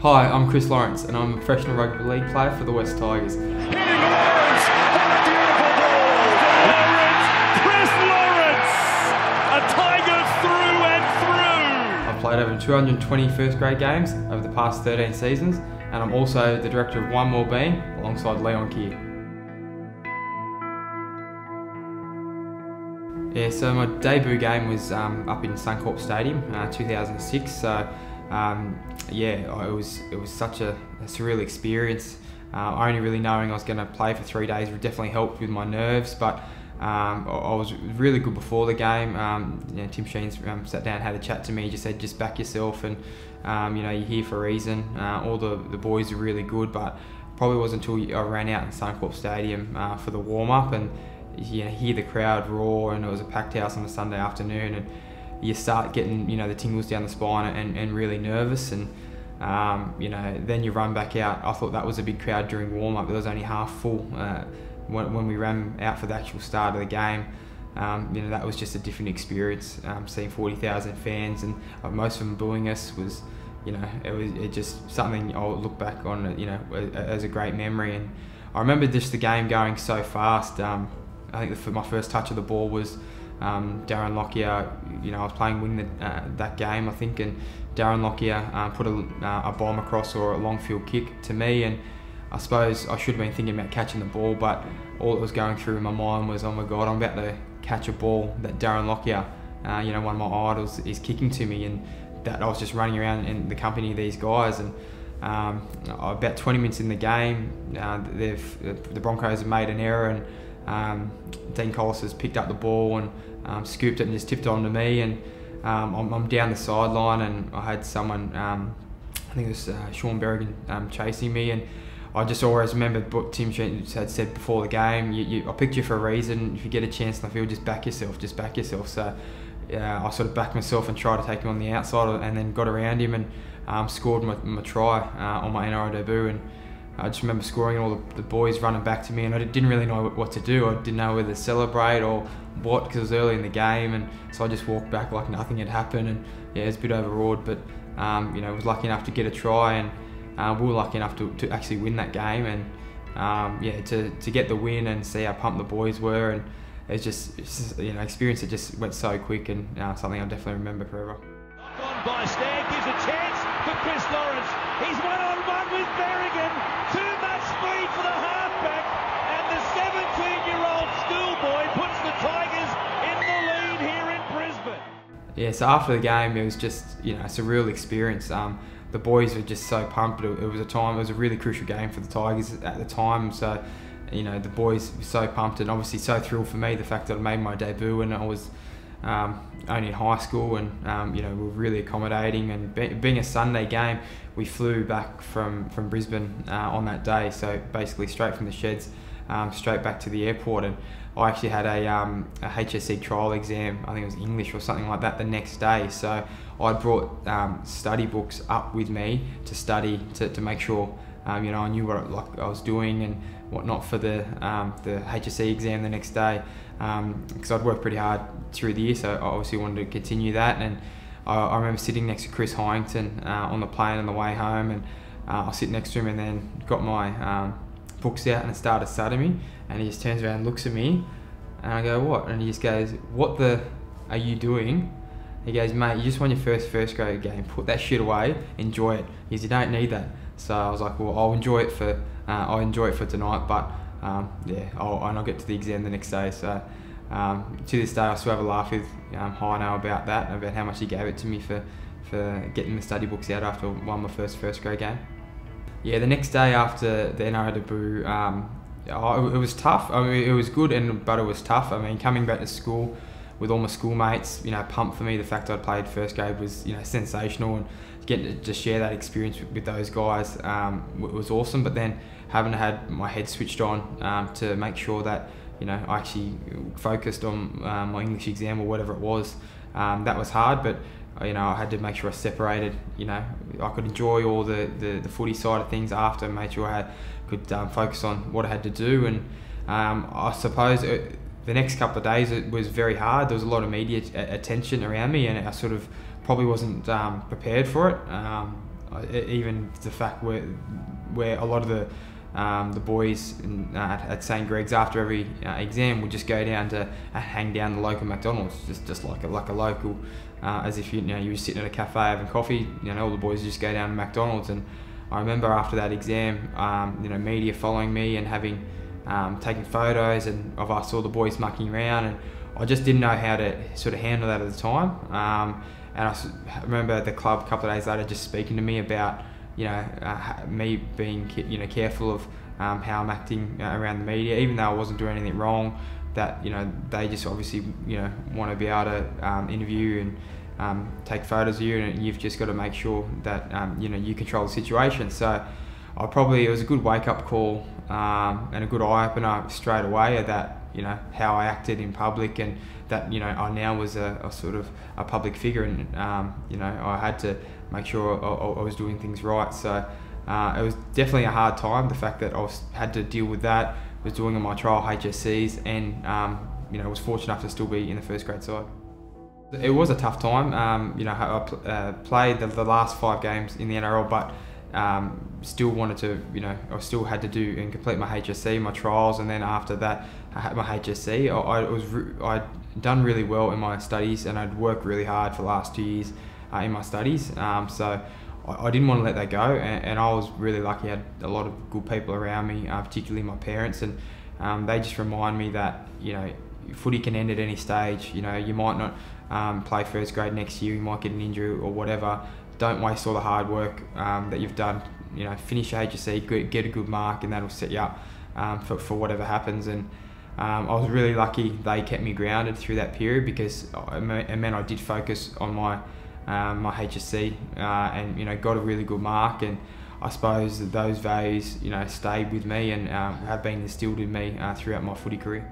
Hi, I'm Chris Lawrence and I'm a professional rugby league player for the West Tigers. Hitting Lawrence! What a beautiful ball! Lawrence! Chris Lawrence! A Tiger through and through! I've played over 220 first grade games over the past 13 seasons, and I'm also the director of One More Being alongside Leon Keir. Yeah, so my debut game was up in Suncorp Stadium, 2006. So yeah, it was such a surreal experience. Only really knowing I was going to play for 3 days definitely helped with my nerves, but I was really good before the game. You know, Tim Sheen's sat down, had a chat to me. He just said, just back yourself, and you know, you're here for a reason. All the boys are really good, but probably wasn't until I ran out in Suncorp Stadium for the warm up, and you know, hear the crowd roar, and it was a packed house on a Sunday afternoon, and you start getting, you know, the tingles down the spine and really nervous, and you know, then you run back out. I thought that was a big crowd during warm up. It was only half full when we ran out for the actual start of the game. You know, that was just a different experience. Seeing 40,000 fans and most of them booing us was, you know, it just something I'll look back on, you know, as a great memory. And I remember just the game going so fast. I think my first touch of the ball was Darren Lockyer. You know, I was playing wing that game, I think, and Darren Lockyer put a bomb across, or a long field kick to me, and I suppose I should have been thinking about catching the ball, but all that was going through my mind was, oh my God, I'm about to catch a ball that Darren Lockyer, you know, one of my idols, is kicking to me, and that I was just running around in the company of these guys. And about 20 minutes in the game, the Broncos have made an error, and Dean Collis has picked up the ball and scooped it and just tipped it onto me, and I'm down the sideline, and I had someone, I think it was Sean Berrigan, chasing me, and I just always remembered what Tim Sheen had said before the game. I picked you for a reason. If you get a chance in the field, just back yourself, just back yourself. So I sort of backed myself and tried to take him on the outside, and then got around him and scored my try on my NRL debut. And I just remember scoring, and all the boys running back to me, and I didn't really know what to do. I didn't know whether to celebrate or what, because it was early in the game, and so I just walked back like nothing had happened. And yeah, it was a bit overawed, but you know, I was lucky enough to get a try, and we were lucky enough to actually win that game. And yeah, to get the win and see how pumped the boys were, and it's just you know, experience that just went so quick, and something I'll definitely remember forever. On by Stagg, gives a chance for Chris Lawrence. He's one-on-one with Berrigan. Too much speed for the halfback, and the 17-year-old schoolboy puts the Tigers in the lead here in Brisbane. Yeah, so after the game, it was just, you know, a surreal experience. The boys were just so pumped. It was a really crucial game for the Tigers at the time. So, you know, the boys were so pumped, and obviously so thrilled for me, the fact that I made my debut when I was only in high school, and you know, we were really accommodating. And being a Sunday game, we flew back from Brisbane on that day, so basically straight from the sheds, straight back to the airport. And I actually had a HSC trial exam, I think it was English or something like that, the next day. So I brought study books up with me to study, to make sure you know, I knew what I was doing and whatnot for the HSC exam the next day, because I'd worked pretty hard through the year, so I obviously wanted to continue that. And I remember sitting next to Chris Hyington on the plane on the way home, and I was sitting next to him, and then got my books out and started studying me, and he just turns around and looks at me, and I go, what? And he just goes, what the are you doing? He goes, mate, you just won your first grade game, put that shit away, enjoy it. He goes, you don't need that. So I was like, well, I'll enjoy it for tonight, but yeah, I'll get to the exam the next day. So to this day, I still have a laugh with Hino about that, about how much he gave it to me for getting the study books out after I won my first grade game. Yeah, the next day after the NRL debut, it was tough. I mean, it was good, but it was tough. I mean, coming back to school with all my schoolmates, you know, pumped for me. The fact I'd played first grade was, you know, sensational, and getting to just share that experience with those guys was awesome. But then having had my head switched on to make sure that, you know, I actually focused on my English exam or whatever it was, that was hard. But you know, I had to make sure I separated. You know, I could enjoy all the footy side of things after, made sure I could focus on what I had to do. And I suppose the next couple of days it was very hard. There was a lot of media attention around me, and I sort of probably wasn't prepared for it. even the fact where a lot of the boys at St Greg's after every exam would just go down to hang down the local McDonald's, just like a local, as if you were sitting at a cafe having coffee. All the boys just go down to McDonald's. And I remember after that exam, media following me and having taken photos and of us, all the boys mucking around, and I just didn't know how to sort of handle that at the time. And I remember the club a couple of days later just speaking to me about me being careful of how I'm acting around the media, even though I wasn't doing anything wrong. That they just obviously want to be able to interview and take photos of you, and you've just got to make sure that you control the situation. So it was a good wake-up call and a good eye-opener straight away at that, how I acted in public, and that I now was a sort of a public figure, and I had to make sure I was doing things right. So it was definitely a hard time, the fact that I had to deal with that, was doing my trial HSCs, and was fortunate enough to still be in the first grade side. It was a tough time. I played the last 5 games in the NRL, but still wanted to, I still had to do and complete my HSC, my trials, and then after that, I had my HSC. I'd done really well in my studies, and I'd worked really hard for the last 2 years in my studies. So I didn't want to let that go, and I was really lucky. I had a lot of good people around me, particularly my parents, and they just remind me that footy can end at any stage. You might not play first grade next year, you might get an injury or whatever. Don't waste all the hard work that you've done. Finish your HSC, get a good mark, and that'll set you up for whatever happens. And I was really lucky they kept me grounded through that period, because it meant I did focus on my HSC and got a really good mark. And I suppose that those values stayed with me and have been instilled in me throughout my footy career.